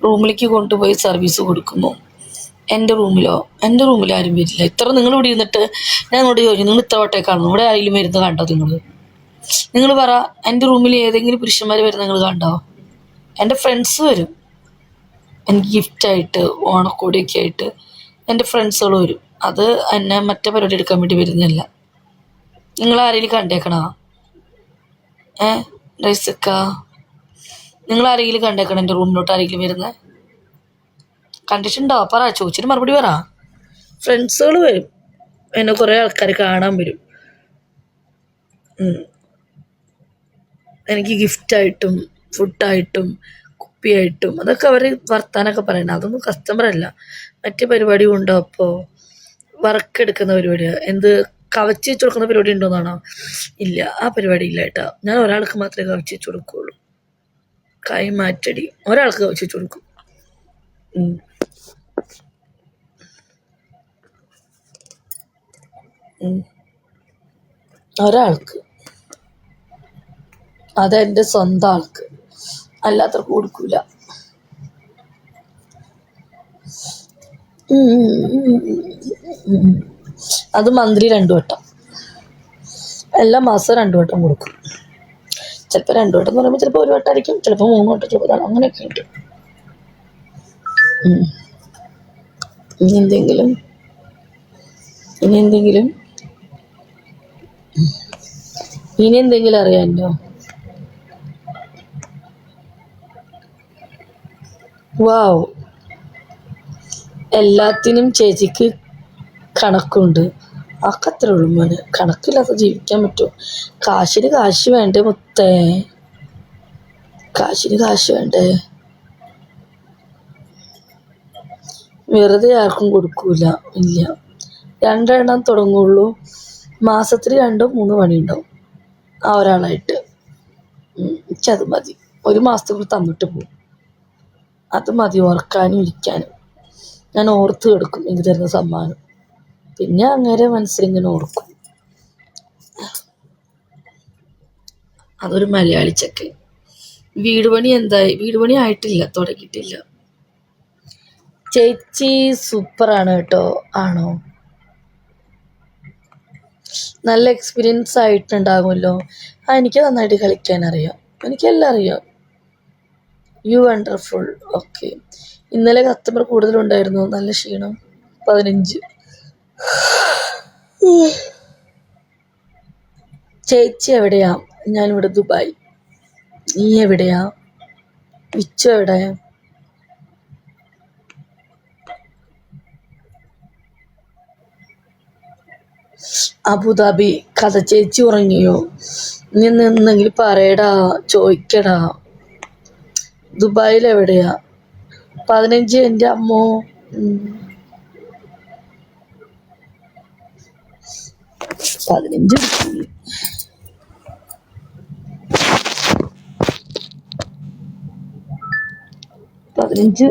റൂമിലേക്ക് കൊണ്ടുപോയി സർവീസ് കൊടുക്കുന്നു. എൻ്റെ റൂമിൽ ആരും വരില്ല. ഇത്ര നിങ്ങൾ ഇവിടെ ഇരുന്നിട്ട് ഞാൻ ഇങ്ങോട്ട് ചോദിച്ചു, നിങ്ങൾ ഇത്ര വട്ടേ കാണുന്നു, ഇവിടെ ആരെങ്കിലും വരുന്നത് കണ്ടോ? നിങ്ങൾ പറ, എൻ്റെ റൂമിൽ ഏതെങ്കിലും പുരുഷന്മാർ വരുന്നത് നിങ്ങൾ കണ്ടോ? എൻ്റെ ഫ്രണ്ട്സ് വരും, എനിക്ക് ഗിഫ്റ്റായിട്ട് ഓണക്കോടിയൊക്കെ ആയിട്ട് എൻ്റെ ഫ്രണ്ട്സുകൾ വരും. അത് എന്നെ മറ്റേ പരിപാടി എടുക്കാൻ വേണ്ടി വരുന്നില്ല. നിങ്ങൾ ആരെങ്കിലും കണ്ടേക്കണോ? റൈസക്ക, നിങ്ങൾ ആരെങ്കിലും കണ്ടേക്കണം എൻ്റെ റൂമിലോട്ട് ആരെങ്കിലും വരുന്നത് കണ്ടിട്ടുണ്ടോ? പറ, ചോദിച്ചിട്ട് മറുപടി പറ. ഫ്രണ്ട്സുകൾ വരും, എന്നെ കുറേ ആൾക്കാർ കാണാൻ വരും. എനിക്ക് ഗിഫ്റ്റായിട്ടും ഫുഡായിട്ടും കുപ്പിയായിട്ടും അതൊക്കെ അവർ വർത്താനൊക്കെ പറയണം. അതൊന്നും കസ്റ്റമറല്ല, മറ്റേ പരിപാടി ഉണ്ടോ? അപ്പോൾ വർക്ക് എടുക്കുന്ന പരിപാടിയാണ്. എന്ത് കവച്ച് വെച്ച് കൊടുക്കുന്ന പരിപാടി ഉണ്ടോയെന്നാണോ? ഇല്ല, ആ പരിപാടി ഇല്ല കേട്ടോ. ഞാൻ ഒരാൾക്ക് മാത്രമേ കവച്ച് വെച്ച് കൊടുക്കുകയുള്ളൂ. കൈ മാറ്റടി, ഒരാൾക്ക് കവച്ച് വെച്ച് കൊടുക്കും. ഒരാൾക്ക്, അതെൻ്റെ സ്വന്തം ആൾക്ക്, അല്ലാത്തവർക്ക് കൊടുക്കൂല. അത് മന്ത്ലി 2 വട്ടം, എല്ലാ മാസവും 2 വട്ടം കൊടുക്കും. ചിലപ്പോൾ 2 വട്ടം എന്ന് പറയുമ്പോൾ ചിലപ്പോൾ 1 വട്ടമായിരിക്കും, ചിലപ്പോൾ 3 വട്ടം, ചിലപ്പോൾ അങ്ങനെയൊക്കെ ഉണ്ട്. ഇനി എന്തെങ്കിലും അറിയാമല്ലോ? വാവ്, എല്ലാത്തിനും ചേച്ചിക്ക് കണക്കുണ്ട്. അക്കത്ര ഉള്ളു മോനെ, കണക്കില്ലാതെ ജീവിക്കാൻ പറ്റുമോ? കാശിന് കാശ് വേണ്ടേ മുത്തേ, കാശിന് കാശ് വേണ്ടേ? വെറുതെ ആർക്കും കൊടുക്കൂല, ഇല്ല. 2 എണ്ണം തുടങ്ങുള്ളൂ, മാസത്തിൽ 2-3 പണി ഉണ്ടാവും ആ ഒരാളായിട്ട്. എനിക്കത് മതി, 1 മാസത്തേക്കുള്ള തന്നിട്ട് പോകും. അത് മതി ഓർക്കാനും ഇരിക്കാനും. ഞാൻ ഓർത്ത് കിടക്കും എനിക്ക് തരുന്ന സമ്മാനം, പിന്നെ അങ്ങനെ മനസ്സിലിങ്ങനെ ഓർക്കും. അതൊരു മലയാളി ചെക്കൻ. വീട് പണി എന്തായി? വീട് പണി ആയിട്ടില്ല, തുടങ്ങിയിട്ടില്ല. ചേച്ചി സൂപ്പറാണ് കേട്ടോ. ആണോ? നല്ല എക്സ്പീരിയൻസ് ആയിട്ടുണ്ടാകുമല്ലോ. എനിക്ക് നന്നായിട്ട് കളിക്കാൻ അറിയാം, എനിക്കെല്ലാം അറിയാം. U wonderful. ഓക്കെ. ഇന്നലെ കസ്റ്റമർ കൂടുതലുണ്ടായിരുന്നു, നല്ല ക്ഷീണം. 15. ചേച്ചി എവിടെയാ? ഞാനിവിടെ ദുബായ്. നീ എവിടെയാ? വിച്ചു എവിടെ? അബുദാബി. കഥ ചേച്ചി ഉറങ്ങിയോ? നീ നിന്നെങ്കിൽ പറയടാ, ചോദിക്കടാ. ദുബായിൽ എവിടെയാ? 15. എൻ്റെ അമ്മോ. 15. 15.